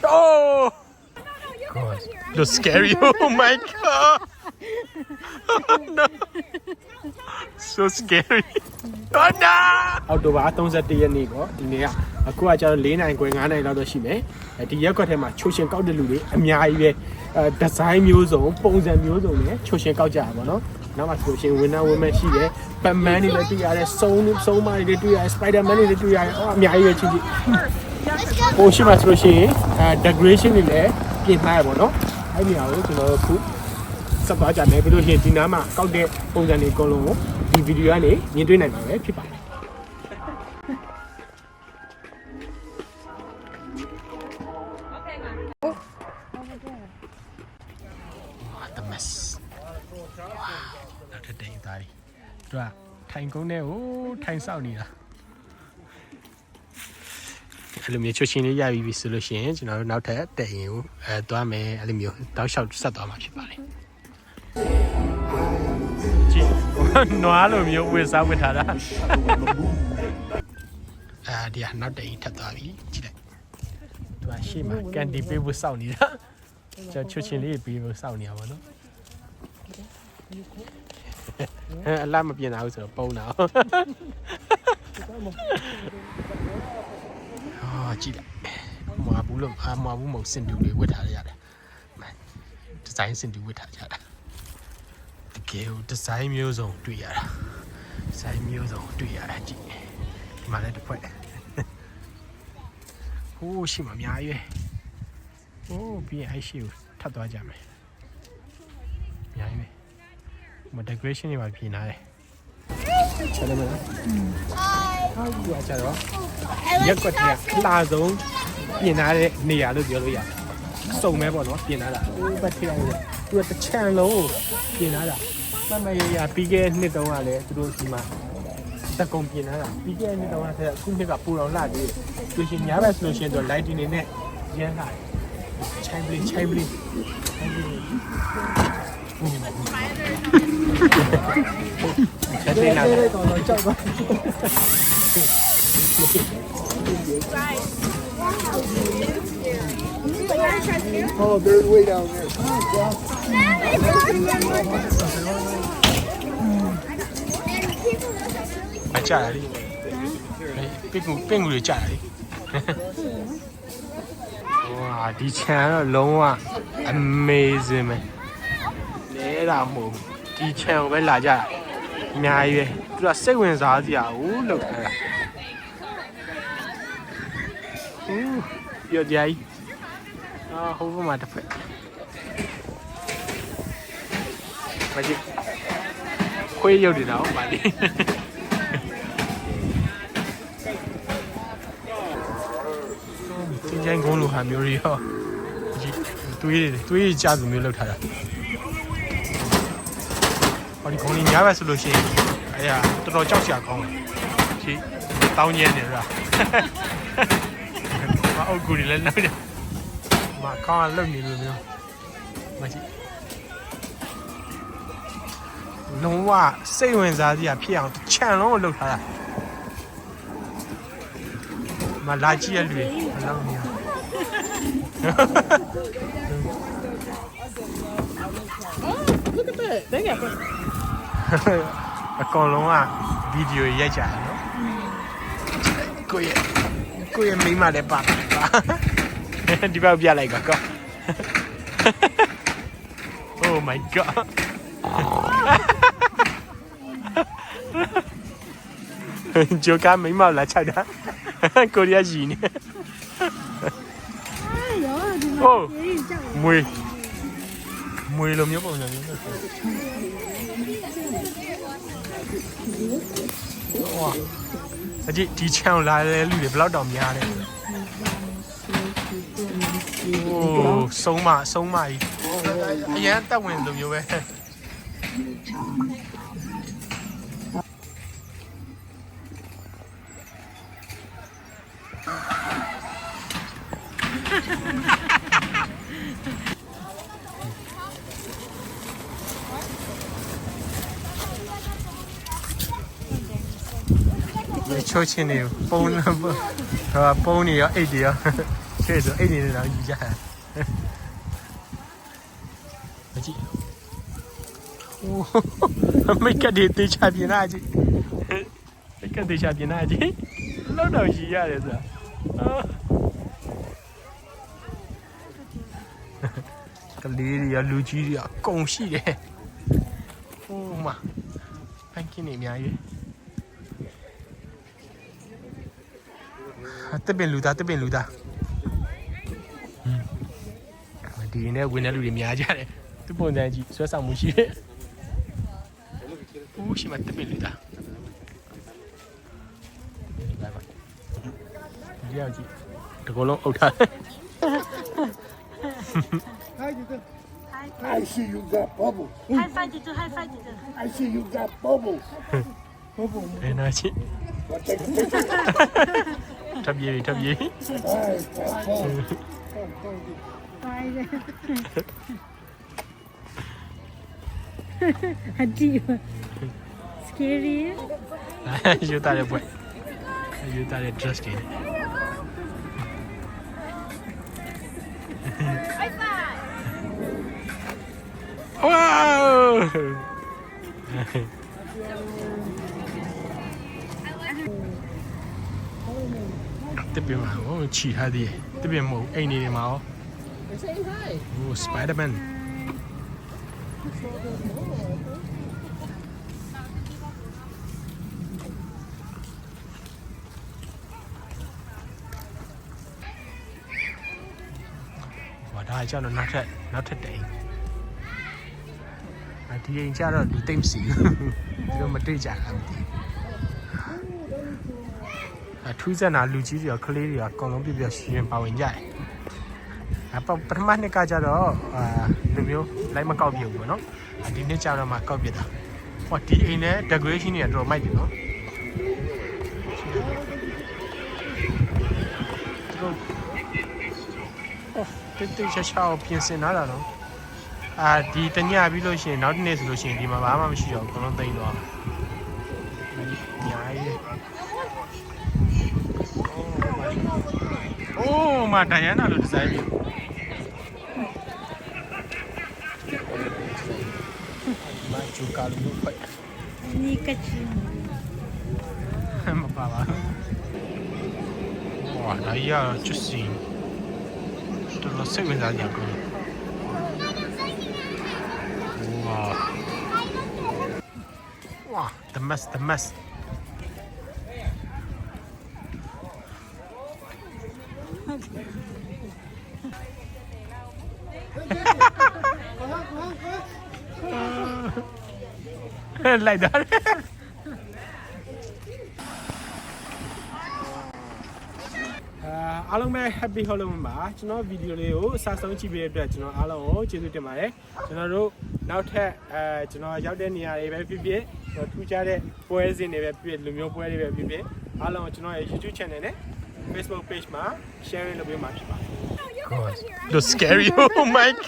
Oh God, looks scary. Oh my God. Oh no. So scary. Oh no. အောက်တိုဘာ31ရက်နေ့ပေါ့ဒီနေ့ကအခုကကျတော့4နိုင်ခွဲ9နိုင်လောက်တော့ရှိမယ်ဒီရက်ကွက်ထဲမှာချိုရှင်ကောက်တဲ့လူတွေအများကြီးပဲဒီဇိုင်းမျိုးစုံပုံစံမျိုးစုံနဲ့ချိုရှင်ကောက်ကြတာပေါ့နော်နောက်မှဆိုရှင်ဝင်းနာဝင်းမရှိတယ်ဘတ်မန်တွေလည်းတွေ့ရတယ်စုံမတွေလည်းတွေ့ရတယ်စပိုက်ဒါမန်တွေလည်းတွေ့ရတယ်အများကြီးပဲချင်းချင်းဟိုရှိမှဆိုလို့ရှိရင်decoration တွေလည်းပြင်ထားရပေါ့နော်အဲ့ဒီဟာကိုကျွန်တော်တို့ခုစပ်သွားကြမယ်ပြီးလို့ရှိရင်ဒီနားမှာကောက်တဲ့ပုံစံတွေအကုန်လုံးကိုဒီဗီဒီယိုကနေမြင်တွေ့နိုင်မှာပဲဖြစ်ပါတယ်တို့ကထိုင်ကုန်းနဲ့ဟိုထိုင်ဆောက်နေတာအဲ့လိုမျိုးချွတ်ချင်းလေးရပြီဆိုလို့ရှိရင်ကျွန်တော်တို့နောက်ထပ်တက်ရင်ကိုသွားမယ်အဲ့လိုမျိုးတောက်လျှောက်ဆက်သွားမှာဖြစ်ပါတယ်ကြည့်နွားလိုမျိုးဝေစားဝတ်ထားတာဒီကနောက်တက်ရင်ထပ်သွားပြီကြည့်လိုက်သူကရှေ့မှာကန်တီပေးဖို့စောင့်နေတာကျွန်တော်ချွတ်ချင်းလေးပေးဖို့စောင့်နေတာပါနော်အလားမပြင်တာဘူးဆိုတော့ပုံတာအော်ကြည့်လိုက်မွာဘူးလို့မွာဘူးမဟုတ်စင်တူတွေဝတ်ထားရတယ်ဒီဇိုင်းစင်တူဝတ်ထားကြတာတကယ်ဒီဇိုင်းမျိုးစုံတွေ့ရတာဒီဇိုင်းမျိုးစုံတွေ့ရတာကြည့်ဒီမှာလည်းတစ်ဖွဲ့ဟိုးရှိမှအများကြီးပဲဟိုးပြီးရင်အဲ့ရှိကိုထပ်သွားကြမယ်အများကြီးပဲမ decoration တွေပါပြင်လာတယ်။ချက်တယ်မလား။ဟုတ်ကဲ့ကျတော့ရက်ကွက်ထဲကလာဆုံးပြင်လာတဲ့နေရာလို့ပြောလို့ရတယ်။စုံမဲပေါ့နော်ပြင်လာတာ။ဟိုဘက်ထိလိုက်တယ်။သူကတစ်ချံလုံးပြင်လာတာ။မှတ်မရပြီးခဲ့နှစ်တုန်းကလည်းသူတို့ဒီမှာတကုံပြင်လာတာ။ပြီးခဲ့နှစ်တုန်းကတည်းကအခုနှစ်ကပူတော်လာသေးတယ်။သူရှင်ညာဘက်ဆိုလို့ရှိရင်တော့ lighting တွေနဲ့ရမ်းလာတယ်။ချိုင်းပလီချက်တင်လာတယ်တော့ကြောက်ပါ Oh, they're way down there. မကြရလေပင့်ကူတွေကြရလေဝါဒီချန်တော့လုံးဝ amazing ပဲလဲတာမဟုတ်ဒီချန်ကိုပဲလာကြတာအများကြီးပဲသူကစိတ်ဝင်စားစရာကိုလောက်ထားတာပြောကြကြီးဟိုဘက်မှာတစ်ဖက်မကြည့်ခွေးရုပ်တွေတော့ပါလေကျင်းကုန်းလိုဟာမျိုးတွေရောတွေးကြသူမျိုးလောက်ထားတာဟောဒီကုန်းကြီးညားပဲဆိုလို့ရှိရင်အဲ့ဒါတော်တော်ကြောက်စရာကောင်းတယ်ရှင်းတောင်းညံနေလားမအုတ်ကူတွေလည်းနောက်တယ်မကောင်းလုံနေလို့မျိုးမကြည့်လုံးဝစိတ်ဝင်စားစရာဖြစ်အောင်ခြံလုံးကိုလှုပ်ထားတာမလာကြည့်ရလူဘယ်လောက်နေအောင်Look at that. They got အကောင်လုံးကဗီဒီယိုရိုက်ကြတယ်နော်ကိုရဲ့မိမလည်းပါဒီဘက်ပြလိုက်ကော Oh my god ဂျိုကမိမလာချတာကိုရီးယားကြီးနေOh မွေလိုမျိုးပုံစံမျိုးနဲ့ဝါအကြည့်ဒီချန်လာတဲ့လူတွေဘယ်လောက်တောင်များလဲโอ้ဆုံးမကြီးအရန်တက်ဝင်လိုမျိုးပဲချိုးချင်းနေပုံနေရောအိတ်တွေရော ခဲ့ဆိုအဲ့ဒီနေတော့ယူကြတယ်မကြည့်โอ้မိတ်ကတည်းတေချာပြင်လာကြည့်မိတ်ကတေချာပြင်လာကြည့်လောက်တော့ယူရတယ်ဆိုတာကလေးတွေလူကြီးတွေအကုန်ရှိတယ်ဟိုမှာဖန်ကင်းနေအများကြီးတက်ပင်လူသားဒီနေ့ဝင်တဲ့လူတွေများကြတယ်သူပုံစံကြီးဆွဲဆောင်မှုရှိတယ်။ဦးရှိမှတက်ပင်လူသားဒီရောက်ကြည့်တကောလုံးအုပ်ထား Hi, I see you got bubbles. High five dito, high five dito. I see you got bubbles. ဘယ်နာချစ် Well, take a picture. ထပ်ပြေး All right, have fun. Hadi. Scary. ယူတာတဲ့ဘွဲယူတာတဲ့ dress တွေ Wow! တပင်မှာဟိုချီထားသေးတယ်တပင်မဟုတ်အိမ်နေတယ်မှာဟော Say hi. ဟို Spider-Man ဟောဒါကြောင့်တော့နောက်ထပ်တဲ့အိမ်ဒီအိမ်ကျတော့လူသိမ့်စီဘူးဒီလိုမတွေ့ကြတာမသိဘူးထူးဆန်းတာလူကြီးတွေကကလေးတွေကအကုန်လုံးပြပြရှင်ပါဝင်ကြတယ်ပထမနှစ်ကကြတော့လူမျိုးလိုက်မကောက်ပြဘူးပေါ့နော်ဒီနှစ်ကျတော့မှကောက်ပြတာဟောဒီအိမ်နဲ့ decoration တွေကတော်တော်မိုက်တယ်နော်တိတ်ချာချာပြင်ဆင်လာတာနော်ဒီတညပြီးလို့ရှိရင်နောက်တစ်နေ့ဆိုလို့ရှိရင်ဒီမှာဘာမှမရှိတော့ဘူးအကုန်လုံးသိမ်းသွားညာရေးအိုးမဒိုင်ယာနာလိုဒီဇိုင်းမျိုးမချူကာလိုဖိုက် Ni kecil. မပါပါဝါဒါကြီးကချစ်စီတော်တော်စိတ်ဝင်စားကြကောWow, the mess. Like that. အားလုံးပဲ happy Halloween ပါကျွန်တော်ဗီဒီယိုလေးကိုအစားဆုံးကြည့်ပေးတဲ့အတွက်ကျွန်တော်အားလုံးကိုကျေးဇူးတင်ပါတယ်ကျွန်တော်တို့နောက်ထပ်ကျွန်တော်ရောက်တဲ့နေရာတွေပဲဖြစ်ဖြစ်ထူးခြားတဲ့ပွဲစဉ်တွေပဲဖြစ်ဖြစ်လူမျိုးပွဲတွေပဲဖြစ်ဖြစ်အားလုံးကိုကျွန်တော်ရဲ့ YouTube channel နဲ့ Facebook page မှာ share လုပ်ပေးမှာဖြစ်ပါတယ် God, looks scary. Oh my God.